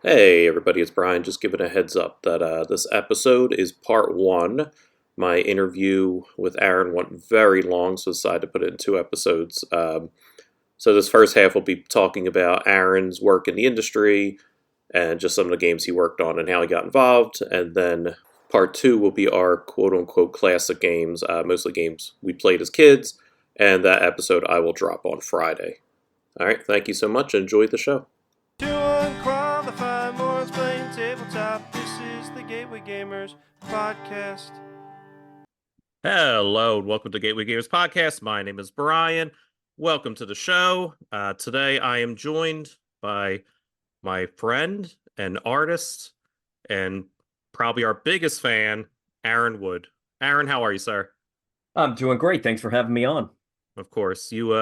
Hey everybody, it's Brian. Just giving a heads up that this episode is part one. My interview with Aaron went very long, so I decided to put it in two episodes. So this first half will be talking about Aaron's work in the industry and just some of the games he worked on and how he got involved. And then part two will be our quote-unquote classic games, mostly games we played as kids. And that episode I will drop on Friday. All right, thank you so much. Enjoy the show. Two unqualified morons playing tabletop. This is the Gateway Gamers podcast. Hello, and welcome to Gateway Gamers Podcast. My name is Bryan. Welcome to the show. Today I am joined by my friend and artist and probably our biggest fan, Aaron Wood. Aaron, how are you, sir? I'm doing great. Thanks for having me on. Of course, you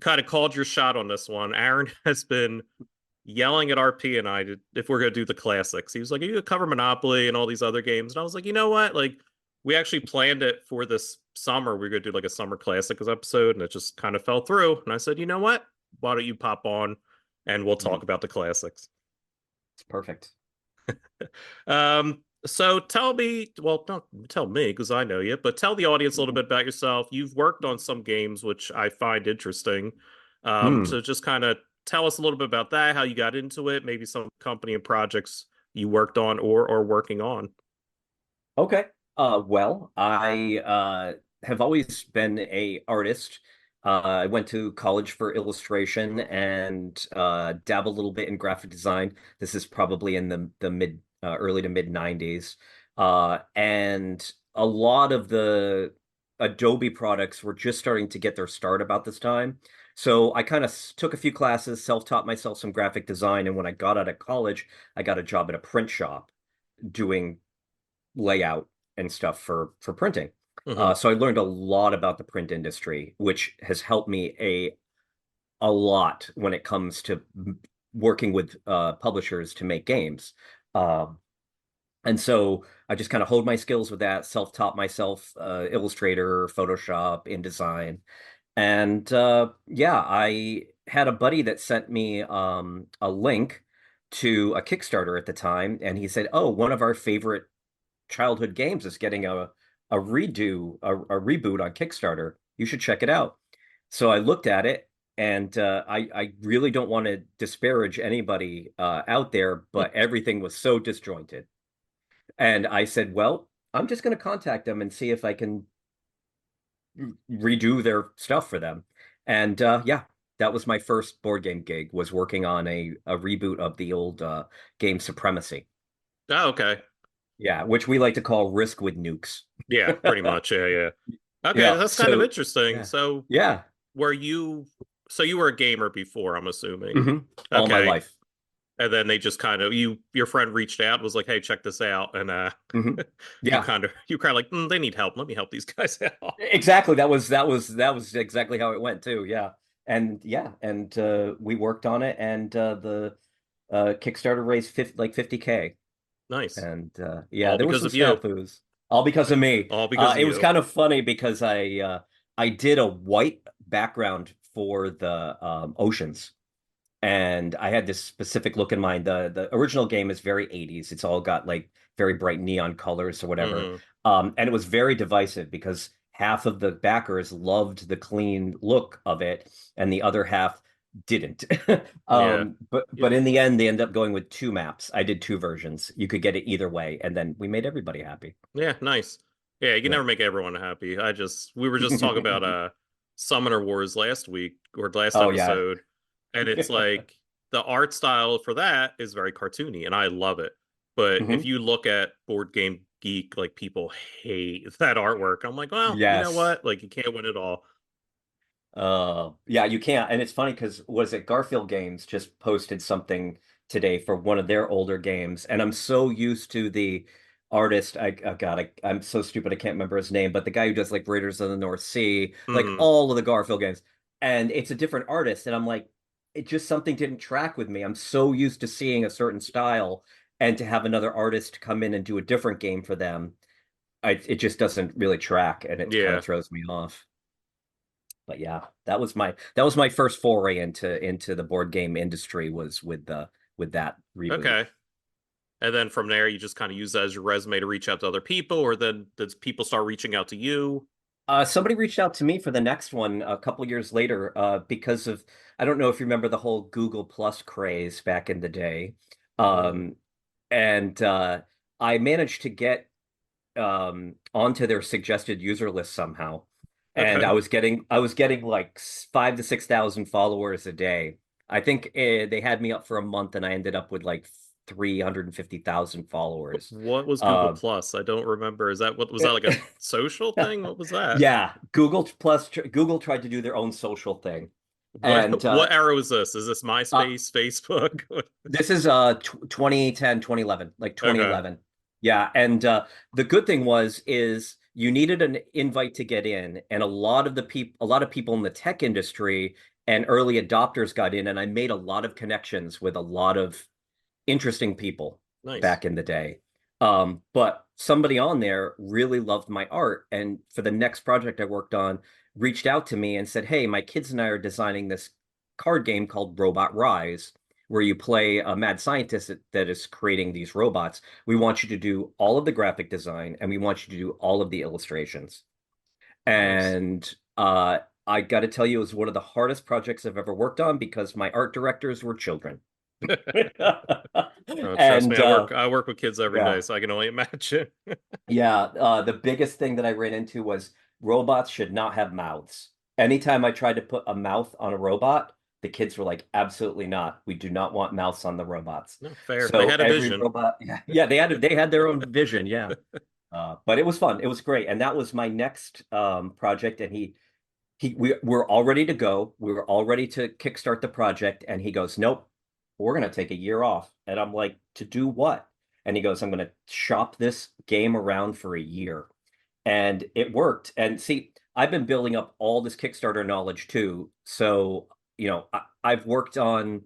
kind of called your shot on this one. Aaron has been yelling at RP and I if we're gonna do the classics. He was like, "Are you gonna cover Monopoly and all these other games?" And I was like, "You know what? Like, we actually planned it for this summer. We are gonna do like a summer classics episode, and it just kind of fell through." And I said, "You know what? Why don't you pop on and we'll talk about the classics?" It's perfect. So tell me, well, don't tell me because I know you, but tell the audience a little bit about yourself. You've worked on some games which I find interesting. So just kind of tell us a little bit about that, how you got into it, maybe some company and projects you worked on or working on. Okay. Well, I have always been a artist. I went to college for illustration and dabbled a little bit in graphic design. This is probably in the mid early to mid 90s. And a lot of the Adobe products were just starting to get their start about this time. So I kind of took a few classes, self-taught myself some graphic design, and when I got out of college, I got a job at a print shop doing layout and stuff for printing. Mm-hmm. So I learned a lot about the print industry, which has helped me a lot when it comes to working with publishers to make games. And so I just kind of honed my skills with that, self-taught myself, Illustrator, Photoshop, InDesign. And yeah, I had a buddy that sent me a link to a Kickstarter at the time, and he said, "Oh, one of our favorite childhood games is getting a reboot on Kickstarter. You should check it out." So I looked at it, and I really don't want to disparage anybody out there, but everything was so disjointed. And I said, "Well, I'm just going to contact them and see if I can redo their stuff for them." And yeah, that was my first board game gig, was working on a reboot of the old game Supremacy. Oh, okay. Yeah, which we like to call Risk with Nukes. Yeah, pretty much. Yeah. Okay, Yeah. that's kind of So interesting. yeah, So yeah. were you so you were a gamer before, I'm assuming. hmm All my Okay. life. And then they just kind of your friend reached out, was like, "Hey, check this out," and hmm you Yeah, kind of like, "They need help. Let me help these guys out." exactly. That was exactly how it went too. Yeah, and we worked on it, and the Kickstarter raised 50K. Nice. And yeah, All there were because some of you. snafus, all because of me. All because of It was you. kind of funny because I did a white background for the oceans, and I had this specific look in mind. The original game is very 80s. It's all got like very bright neon colors or whatever. Hmm. And it was very divisive because half of the backers loved the clean look of it, and the other half didn't. Yeah. But in the end, they ended up going with two maps. I did two versions. You could get it either way, and then we made everybody happy. Yeah, nice. Yeah, you can Yeah. never make everyone happy. We were just talking about Summoner Wars last week or last Oh yeah. episode, and it's like the art style for that is very cartoony and I love it. But if hmm you look at Board Game Geek, like people hate that artwork. I'm like, well, you know Yes. what? Like you can't win it all. Yeah, you can't. And it's funny because was it Garfield Games just posted something today for one of their older games, and I'm so used to the artist. Oh God, I'm so stupid. I can't remember his name, but the guy who does like Raiders of the North Sea, like Hmm. all of the Garfield games, and it's a different artist, and I'm like, it just something didn't track with me. I'm so used to seeing a certain style, and to have another artist come in and do a different game for them, it just doesn't really track, and it kind Yeah. of throws me off. But yeah, that was my first foray into the board game industry, was with with that reboot. Okay. And then from there, you just kind of use that as your resume to reach out to other people, or then does people start reaching out to you? Somebody reached out to me for the next one a couple years later because of, I don't know if you remember the whole Google Plus craze back in the day. Mm. Um, and I managed to get onto their suggested user list somehow. And Okay. I was getting like 5 to 6,000 followers a day. I think they had me up for a month and I ended up with like 350,000 followers. What was Google Uh, Plus? I don't remember. Is that what was that like a social thing? What was that? Yeah, Google tried to do their own social thing. And What era was this? Is this uh MySpace, Facebook? this is 2010, 2011, like Okay. 2011. Yeah, and the good thing is you needed an invite to get in, and a lot of people in the tech industry and early adopters got in, and I made a lot of connections with a lot of interesting people Nice. back in the day. But somebody on there really loved my art, and for the next project I worked on, reached out to me and said, "Hey, my kids and I are designing this card game called Robot Rise, where you play a mad scientist that is creating these robots. We want you to do all of the graphic design, and we want you to do all of the illustrations." Nice. And I got to tell you, it was one of the hardest projects I've ever worked on because my art directors were children. Trust me, And I work with kids every day, yeah, so I can only imagine. yeah. The biggest thing that I ran into was robots should not have mouths. Anytime I tried to put a mouth on a robot, the kids were like, absolutely not. We do not want mouths on the robots. No, fair. They So had a every vision. robot, yeah, they had their own vision, yeah. But it was fun. It was great, and that was my next project. And we're all ready to go. We were all ready to kickstart the project, and he goes, "Nope, we're gonna take a year off." And I'm like, "To do what?" And he goes, "I'm gonna shop this game around for a year." And it worked. And see, I've been building up all this Kickstarter knowledge too. So, I've worked on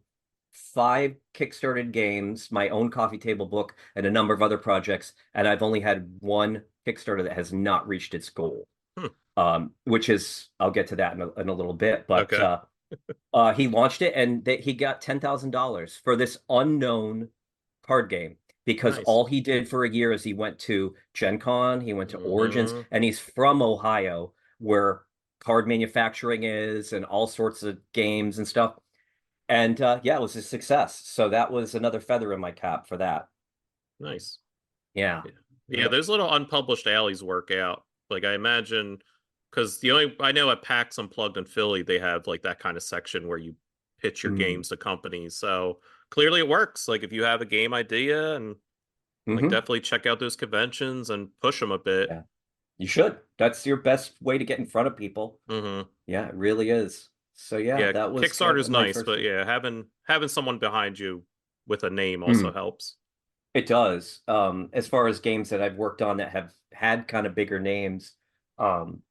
5 Kickstarted games, my own coffee table book, and a number of other projects, and I've only had one Kickstarter that has not reached its goal. Hmm. Which is, I'll get to that in a little bit, but Okay. he launched it and he got $10,000 for this unknown card game because Nice. all he did for a year is he went to Gen Con, he went to Origins, Hmm. and he's from Ohio, where card manufacturing is and all sorts of games and stuff. And yeah, it was a success. So that was another feather in my cap for that. Nice. Yeah. Yeah. Yeah, Yep. those little unpublished alleys work out. Like I imagine, because the only I know at PAX Unplugged in Philly, they have like that kind of section where you pitch your Mm. games to companies. So clearly it works. Like if you have a game idea and like Hmm. definitely check out those conventions and push them a bit. Yeah. You should. That's your best way to get in front of people. Hmm. Yeah, it really is. So yeah, Yeah, that Kickstarter's was my nice, first but one. yeah, having someone behind you with a name also Mm, helps. it does. As far as games that I've worked on that have had kind of bigger names, um,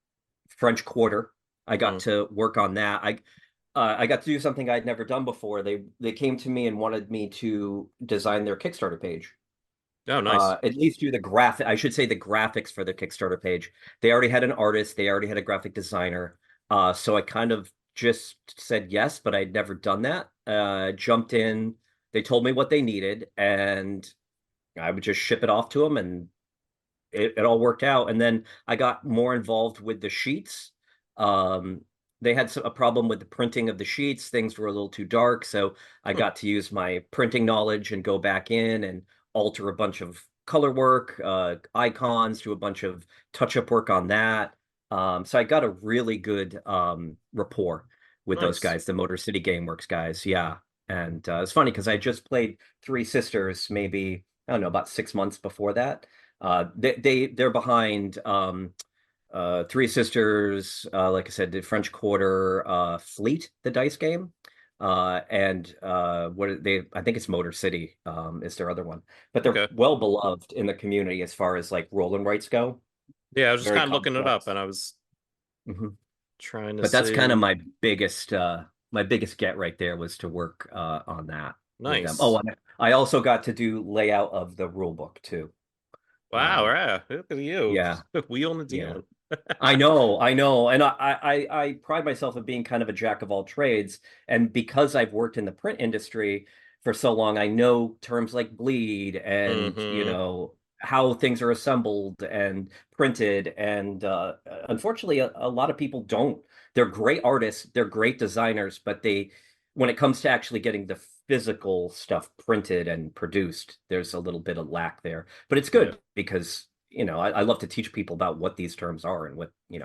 French Quarter, I got Mm. to work on that. I got to do something I'd never done before. They came to me and wanted me to design their Kickstarter page. Oh, nice. At least do the graphic. I should say the graphics for the Kickstarter page. They already had an artist. They already had a graphic designer. So I kind of just said yes, but I'd never done that. Jumped in. They told me what they needed, and I would just ship it off to them, and it all worked out. And then I got more involved with the sheets. Um, they had a problem with the printing of the sheets. Things were a little too dark, so I Hmm. got to use my printing knowledge and go back in and alter a bunch of color work, icons, do a bunch of touch-up work on that. So I got a really good rapport with those Nice. guys, the Motor City Gameworks guys. Yeah. And it's funny because I just played Three Sisters maybe, I don't know, about 6 months before that. They're behind Three Sisters, like I said, the French Quarter, Fleet, the dice game, and I think it's Motor City, is their other one, but they're Okay. well beloved in the community as far as like roll and rights go. Yeah, I was just Very kind of looking it up complex. and I was Hmm. trying to But that's kind of see. my biggest get right there was to work on that with them. Oh, Nice. and I also got to do layout of the rule book too. Wow, Um, yeah. Look at you. yeah, Wheeling and yeah. dealing. I know, and I pride myself in being kind of a jack of all trades. And because I've worked in the print industry for so long. I know terms like bleed and, Mm-hmm. how things are assembled and printed. And unfortunately, a lot of people don't. They're great artists, they're great designers, but when it comes to actually getting the physical stuff printed and produced, there's a little bit of lack there. But it's Yeah. good because, I love to teach people about what these terms are and what they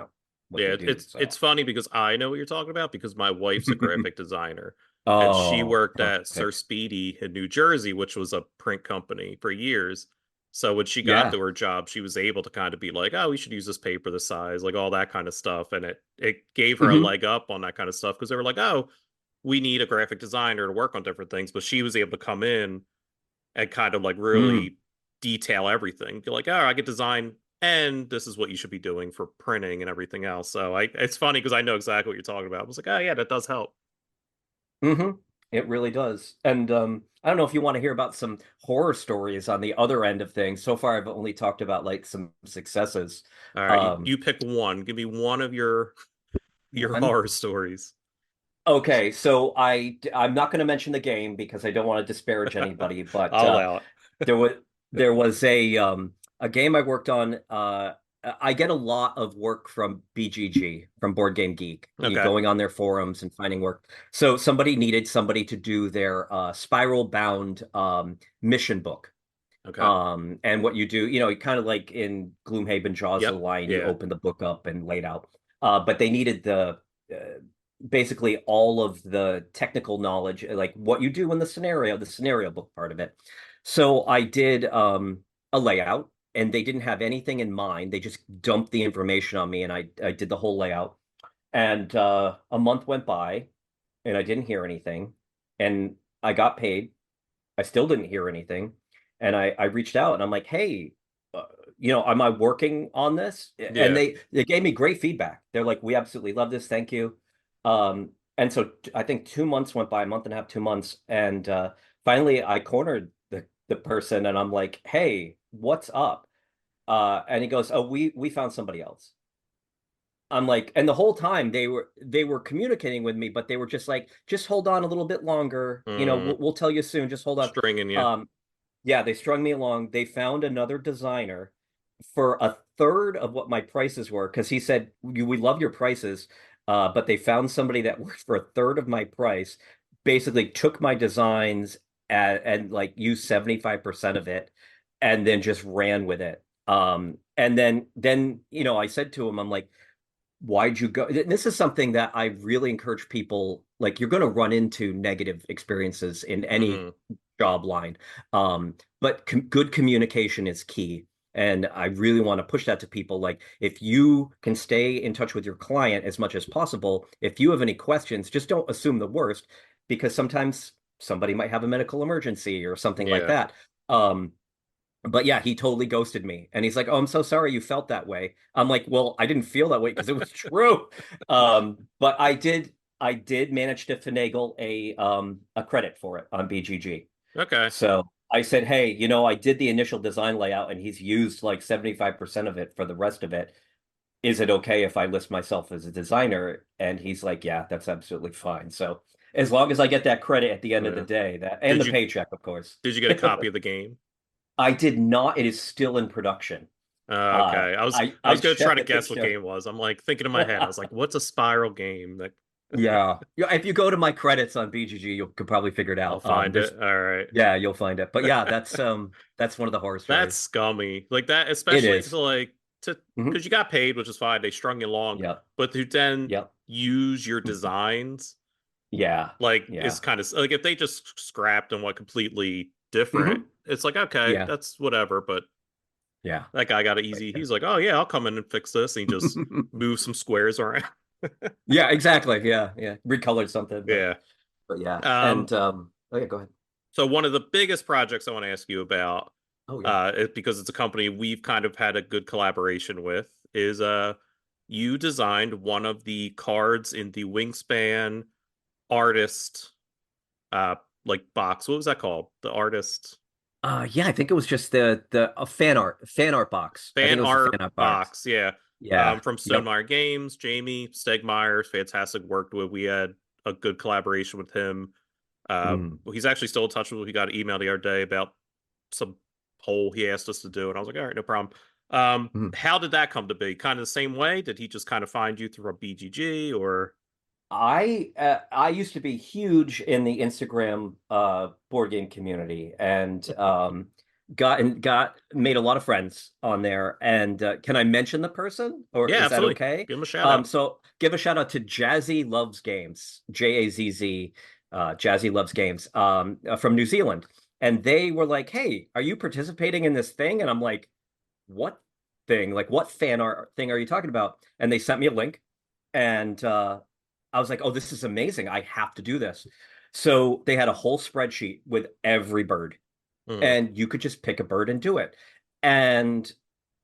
Yeah, do. it's So, funny because I know what you're talking about because my wife's a graphic designer and she oh, worked at Sir perfect. Speedy in New Jersey, which was a print company for years. So when she got Yeah. to her job, she was able to kind of be like, "Oh, we should use this paper this size," like all that kind of stuff, and it gave her a Hmm. leg up on that kind of stuff because they were like, "Oh, we need a graphic designer to work on different things," but she was able to come in and kind of like Mm. really detail everything. Be like, oh, I get design, and this is what you should be doing for printing and everything else. So it's funny because I know exactly what you're talking about. I was like, oh yeah, that does help. Hmm. It really does. And I don't know if you want to hear about some horror stories on the other end of things. So far, I've only talked about like some successes. All right, Um, you pick one. Give me one of your your one. horror stories. Okay, so I'm not going to mention the game because I don't want to disparage anybody, but I'll allow it. there was a game I worked on. I get a lot of work from BGG, from Board Game Geek, Okay. going on their forums and finding work. So somebody needed somebody to do their spiral bound mission book. Okay. And what you do, kind of like in Gloomhaven Jaws of the Yep. Lion, you Yeah. open the book up and lay it out. But they needed uh, basically all of the technical knowledge, like what you do in the scenario book part of it. So I did a layout, and they didn't have anything in mind. They just dumped the information on me, and I did the whole layout. And a month went by, and I didn't hear anything. And I got paid. I still didn't hear anything. And I reached out and I'm like, hey, uh, am I working on this? And Yeah. they gave me great feedback. They're like, we absolutely love this. Thank you. And so I think 2 months went by, a month and a half, 2 months. And finally I cornered the person and I'm like, hey, what's up? And he goes, oh, we found somebody else. I'm like, and the whole time they were communicating with me, but they were just like, just hold on a little bit longer. Mm, We'll tell you soon. Just hold on. stringing you. Um, yeah, they strung me along. They found another designer for a third of what my prices were because he said, we love your prices, but they found somebody that worked for a third of my price, basically took my designs and like used 75% of it and then just ran with it. And then I said to him, I'm like, why'd you go? This is something that I really encourage people. Like, you're going to run into negative experiences in any Hmm. job line. But good communication is key. And I really want to push that to people. Like, if you can stay in touch with your client as much as possible, if you have any questions, just don't assume the worst because sometimes somebody might have a medical emergency or something like Yeah. that. But yeah, he totally ghosted me. And he's like, "Oh, I'm so sorry you felt that way." I'm like, "Well, I didn't feel that way because it was true." But I did manage to finagle a credit for it on BGG. Okay. So I said, "Hey, I did the initial design layout and he's used like 75% of it for the rest of it. Is it okay if I list myself as a designer?" And he's like, "Yeah, that's absolutely fine." So as long as I get that credit at the end of the Yeah. day, that and Did the you paycheck, of course. did you get a copy of the game? I did not. It is still in production. Okay. I I was gonna try checked to at the guess what show. game it was. I'm like thinking in my head. I was like, what's a spiral game? That Yeah. Yeah, if you go to my credits on BGG, you could probably figure it I'll out. find There's it. All right. Yeah, you'll find it. But yeah, that's one of the horror That's stories. scummy. Like that, It especially is. to like to Hmm. because you got paid, which is fine. They strung you along, Yep. but to then Yep. use your designs Yeah. like is Yeah. kind of like if they just scrapped and went completely different, Hmm. it's like okay, Yeah. that's whatever. But Yeah. that guy got it But easy. yeah. He's like, oh yeah, I'll come in and fix this, and he just moved some squares around. Yeah, exactly. Yeah. Yeah. Recolored something, but Yeah. but yeah. Um. And oh yeah, go ahead. So one of the biggest projects I want to ask you about, Oh yeah. because it's a company we've kind of had a good collaboration with, is you designed one of the cards in the Wingspan artist uh like box. What was that called? The artist Yeah, I think it was just the fan art box. I think fan it was the art fan art box. box. Yeah. Yeah. From Yep. Stonemaier Games, Jamie Stegmaier, fantastic. Worked with. We had a good collaboration with him. Mm, He's actually still in touch with. We got an email the other day about some poll he asked us to do, and I was like, all right, no problem. mm. How did that come to be? Kind of the same way? Did he just kind of find you through a BGG or? I used to be huge in the Instagram board game community, and got made a lot of friends on there. And can I mention the person, or Yeah, is that absolutely. okay? Give him a shout out. So give a shout out to Jazzy Loves Games, Jazz, Jazzy Loves Games, from New Zealand, and they were like, "Hey, are you participating in this thing?" And I'm like, "What thing? Like, what fan art thing are you talking about?" And they sent me a link, and I was like, "Oh, this is amazing! I have to do this." So they had a whole spreadsheet with every bird, Mhm. and you could just pick a bird and do it. And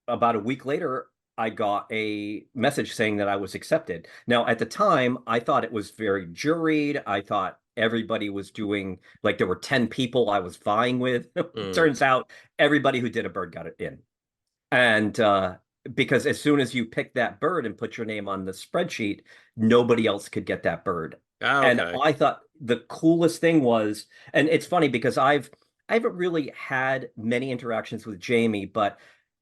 about a week later, I got a message saying that I was accepted. Now, at the time, I thought it was very juried. I thought everybody was doing, like, there were 10 people I was vying with. Mhm. Turns out everybody who did a bird got it in. And because as soon as you pick that bird and put your name on the spreadsheet, nobody else could get that bird. Ah, And okay. I thought the coolest thing was, and it's funny because I haven't really had many interactions with Jamie, but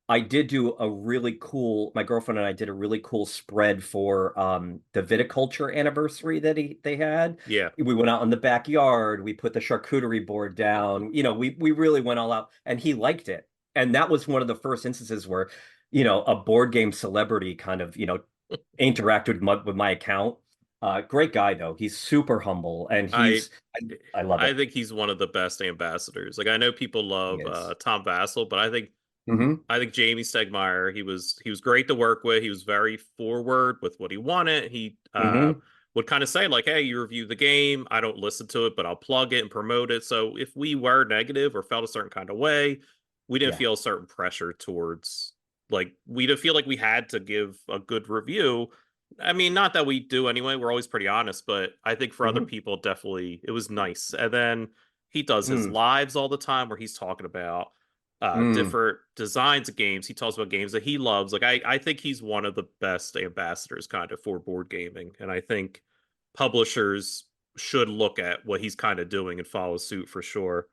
I did do a really cool, my girlfriend and I did a really cool spread for the viticulture anniversary that they had. Yeah. We went out in the backyard, we put the charcuterie board down, we really went all out, and he liked it. And that was one of the first instances where, a board game celebrity kind of, interacted with my account. Great guy though. He's super humble, and I I love I it. think he's one of the best ambassadors. Like I know people He love is. Tom Vassell, but Hmm. I think Jamie Stegmaier, he was great to work with. He was very forward with what he wanted. He Hmm. would kind of say like, "Hey, you review the game. I don't listen to it, but I'll plug it and promote it." So if we were negative or felt a certain kind of way, we didn't Yeah. feel a certain pressure towards like we didn't feel like we had to give a good review. I mean, not that we do anyway. We're always pretty honest, but I think for other Hmm. people, definitely it was nice. And then he does his Mm. lives all the time where he's talking about Mm. different designs of games. He talks about games that he loves. Like I think he's one of the best ambassadors kind of for board gaming. And I think publishers should look at what he's kind of doing and follow suit for sure.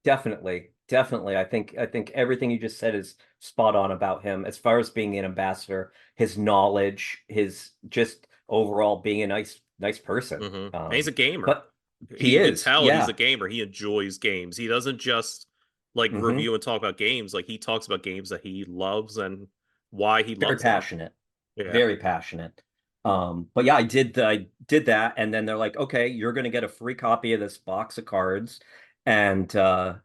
Definitely. Definitely. I think everything you just said is spot on about him as far as being an ambassador, his knowledge, his just overall being a nice person. And he's a gamer. But he You can is. tell he's a Yeah. gamer. He enjoys games. He doesn't just like Hmm. review and talk about games. Like he talks about games that he loves and why he Very loves them. passionate. Yeah. Very passionate. But yeah, I did that, and then they're like, okay, you're gonna get a free copy of this box of cards, and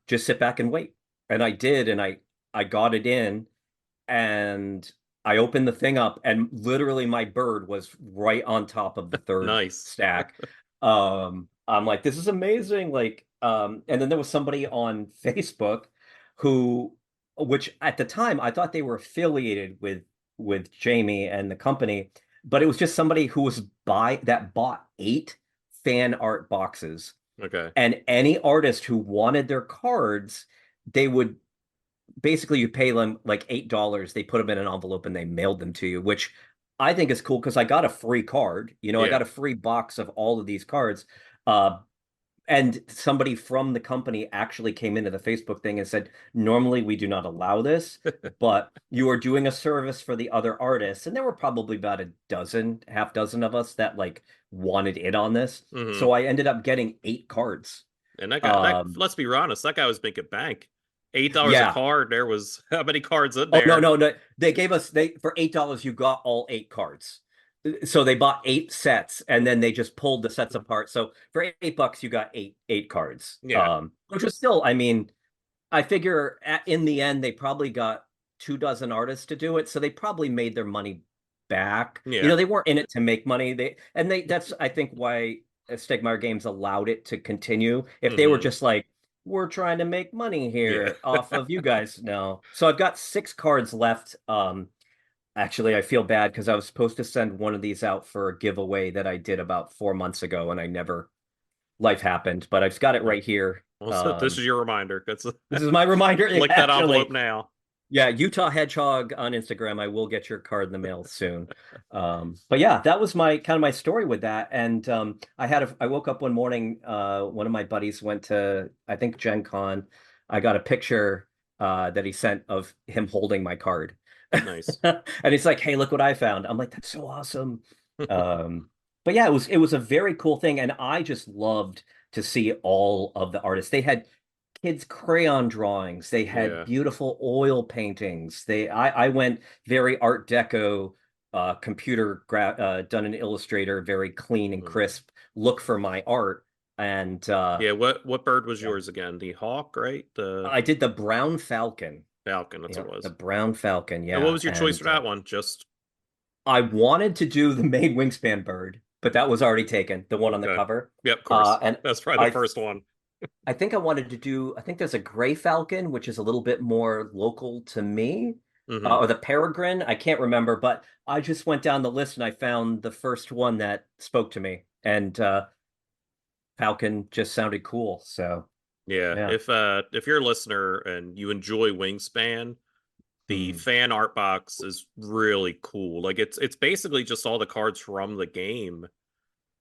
just sit back and wait. And I did, and I got it in, and I opened the thing up, and literally my bird was right on top of the third Nice. stack. I'm like, this is amazing. Like, and then there was somebody on Facebook who, which at the time I thought they were affiliated with Jamie and the company, but it was just somebody who was that bought 8 fan art boxes, Okay. and any artist who wanted their cards, they would basically, you pay them like $8. They put them in an envelope and they mailed them to you, which I think is cool because I got a free card. I Yeah. got a free box of all of these cards. Uh, and somebody from the company actually came into the Facebook thing and said, normally we do not allow this, but you are doing a service for the other artists. And there were probably about a dozen, half dozen of us that like wanted in on this. hmm So I ended up getting 8 cards. And that Um, let's be honest, that guy was making bank. $8 a yeah, card. There was how many cards in Oh, no, there? no, no. They gave us they for $8 you got all 8 cards. So they bought 8 sets and then they just pulled the sets apart. So for $8 you got eight cards. Yeah. Which was still, I mean, I figure in the end they probably got 2 dozen artists to do it, so they probably made their money back. Yeah. They weren't in it to make money. That's I think why Stegmaier Games allowed it to continue. If they were hmm just like, we're trying to make money Yeah. here off of you guys, no. So I've got 6 cards left. Actually, I feel bad because I was supposed to send one of these out for a giveaway that I did about 4 months ago, and I never life happened. But I've got it right here. Well, so this is your reminder. That's This is my reminder. click that envelope Actually, now. Yeah, Utah Hedgehog on Instagram. I will get your card in the mail soon. But yeah, that was my kind of my story with that. And I woke up one morning, one of my buddies went to, I think, Gen Con. I got a picture that he sent of him holding my card. Nice. And he's like, "Hey, look what I found." I'm like, "That's so awesome." Um, but yeah, it was a very cool thing, and I just loved to see all of the artists. They had kids' crayon drawings. They had Yeah. beautiful oil paintings. I went very Art Deco, done in Illustrator, very clean and Mm. crisp look for my art. And Yeah, what bird was yeah, yours again? The hawk, right? The I did the brown falcon. falcon, that's Yeah, what it the was. brown falcon. And what Yeah, was your choice for and that one? Just I wanted to do the main wingspan bird, but that was already taken, the one on the okay. cover. Yep, of course. And That's probably the I first one. I think I wanted to do, I think there's a gray falcon, which is a little bit more local to me, Hmm. or the peregrine. I can't remember, but I just went down the list and I found the first one that spoke to me, and falcon just sounded cool. So Yeah, yeah. if you're a listener and you enjoy Wingspan, the Mm. fan art box is really cool. Like it's basically just all the cards from the game.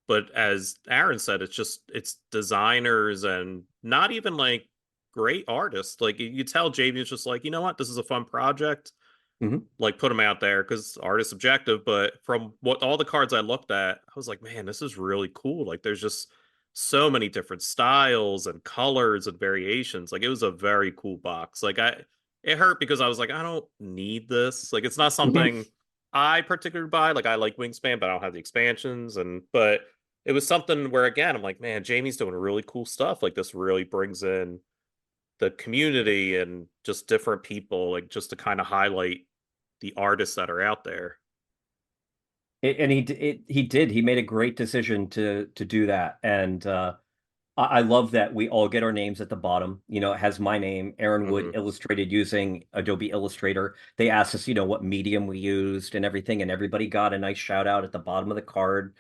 But as Aaron said, it's designers and not even like great artists. Like you tell Jamie is just like, you know what, this is a fun project. Hmm. Like put them out there because art is subjective. But from what all the cards I looked at, I was like, man, this is really cool. Like there's just so many different styles and colors and variations. Like it was a very cool box. It hurt because I was like, I don't need this. Like it's not Hmm. something I particularly buy. Like I like Wingspan, but I don't have the expansions. But it was something where again, I'm like, man, Jamie's doing really cool stuff. Like this really brings in the community and just different people, like just to kind of highlight the artists that are out there. And he did. He made a great decision to do that, and I love that we all get our names at the bottom. It has my name, Aaron Wood, Hmm. illustrated using Adobe Illustrator. They asked us, what medium we used and everything, and everybody got a nice shout out at the bottom of the card.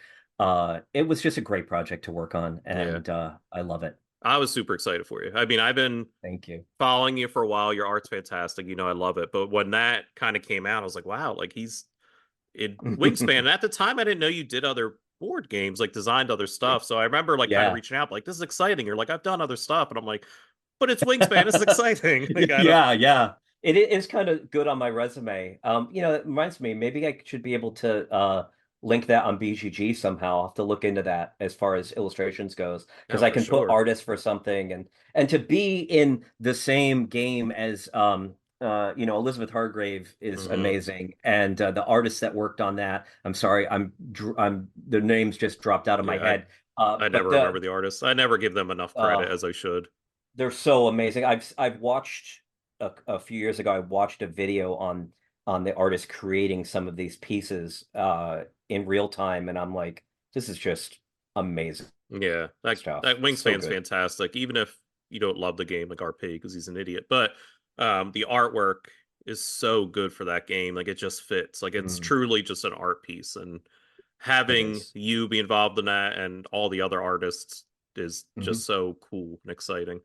It was just a great project to work on, Yeah, and I love it. I was super excited for you. I mean, I've been Thank you. following you for a while. Your art's fantastic. You know, I love it. But when that kind of came out, I was like, wow, like he's in Wingspan. And at the time, I didn't know you did other board games, like designed other stuff. So I remember like kind of Yeah. reaching out, like, this is exciting. You're like, I've done other stuff. And I'm like, but it's Wingspan. This is exciting. Like, I don't, Yeah, yeah. It is kind of good on my resume. It reminds me, maybe I should be able to link that on BGG somehow. I'll have to look into that as far as illustrations goes, no, because I for can put sure. artists for something, and to be in the same game as Elizabeth Hargrave is Hmm. amazing, and the artists that worked on that. I'm sorry, I'm the names just dropped out of my Yeah, head. I But never remember the artists. I never give them enough credit uh as I should. they're so amazing. I've watched a few years ago. I watched a video on the artist creating some of these pieces in real time, and I'm like, this is just amazing Yeah, that stuff. So Wingspan's good. fantastic. Even if you don't love the game like RP because he's an idiot, but the artwork is so good for that game. Like it just fits. Like it's Mm, truly just an art piece, and it having is. you be involved in that and all the other artists is Hmm. just so cool and exciting.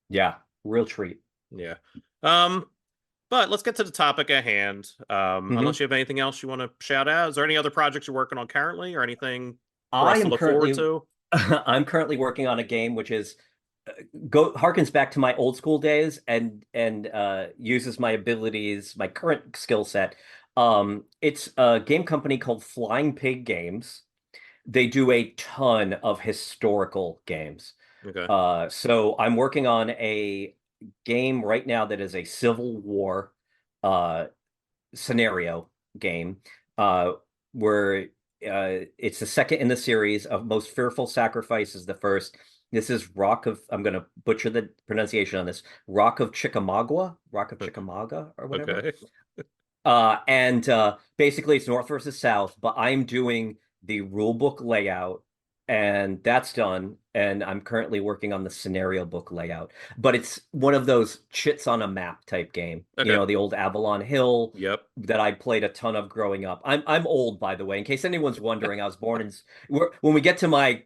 Yeah, real treat. Yeah. Um, but let's get to the topic at hand. Unless Hmm. you have anything else you want to shout out, is there any other projects you're working on currently, or anything for I us to am look forward currently to? I'm currently working on a game which is go harkens back to my old school days, and uses my abilities, my current skill set. It's a game company called Flying Pig Games. They do a ton of historical games. Okay. So I'm working on a game right now that is a Civil War uh, scenario game, uh, where it's the second in the series. Of Most Fearful Sacrifice is the first. This is I'm going to butcher the pronunciation on this. Rock of Chickamauga, or whatever. Okay. And basically it's North versus South, but I'm doing the rule book layout, and that's done. And I'm currently working on the scenario book layout. But it's one of those chits on a map type game. Okay. The old Avalon Hill Yep. that I played a ton of growing up. I'm old, by the way, in case anyone's wondering. I was born in when we get to my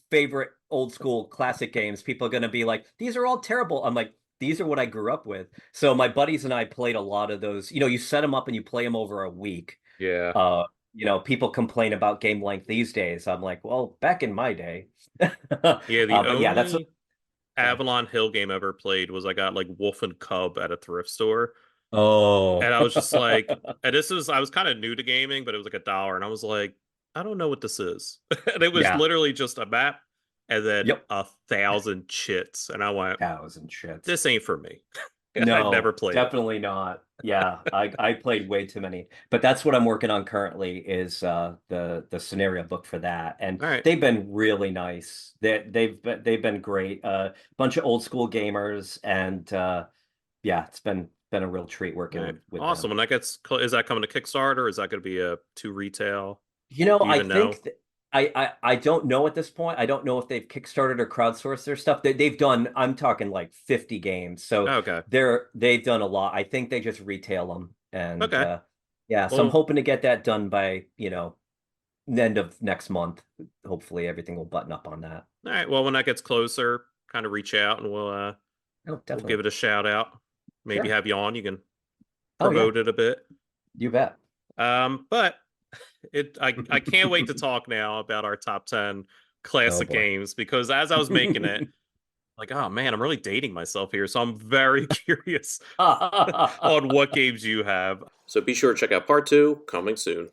favorite old school classic games, people are gonna be like, these are all terrible. I'm like, these are what I grew up with. So my buddies and I played a lot of those. You set them up and you play them over a week. Yeah. Uh, people complain about game length these days. I'm like, well, back in my day. Yeah, the But yeah, that's only yeah. Avalon Hill game I ever played was I got like Wolf and Cub at a thrift store. Oh. And I was just like, and I was kind of new to gaming, but it was like $1. And I was like, I don't know what this is. And it was Yeah. literally just a map and then Yep. 1,000 chits. And I went, Thousand shits. this ain't for me. I'd never No, played it. definitely not. Yeah, I played way too many. But that's what I'm working on currently is the scenario book for that. And All right. they've been really nice. They've been great. Bunch of old school gamers and yeah, it's been a real treat All working right. with Awesome. them. When that is that coming to Kickstarter or is that going to be a to retail? Do you I even know? think I don't know at this point. I don't know if they've kickstarted or crowdsourced their stuff. They've done, I'm talking like 50 games. So Okay. they've done a lot. I think they just retail them. And Okay. yeah, so I'm Well, hoping to get that done by, the end of next month. Hopefully everything will button up on that. all right. Well, when that gets closer, kind of reach out and Oh, we'll give definitely. it a shout out. Maybe Sure. have you on. You can Oh yeah, promote it a bit. you bet. But I can't wait to talk now about our top 10 Oh classic boy. games because as I was making it, like, oh man, I'm really dating myself here. So I'm very curious on what games you have. So be sure to check out part 2 coming soon.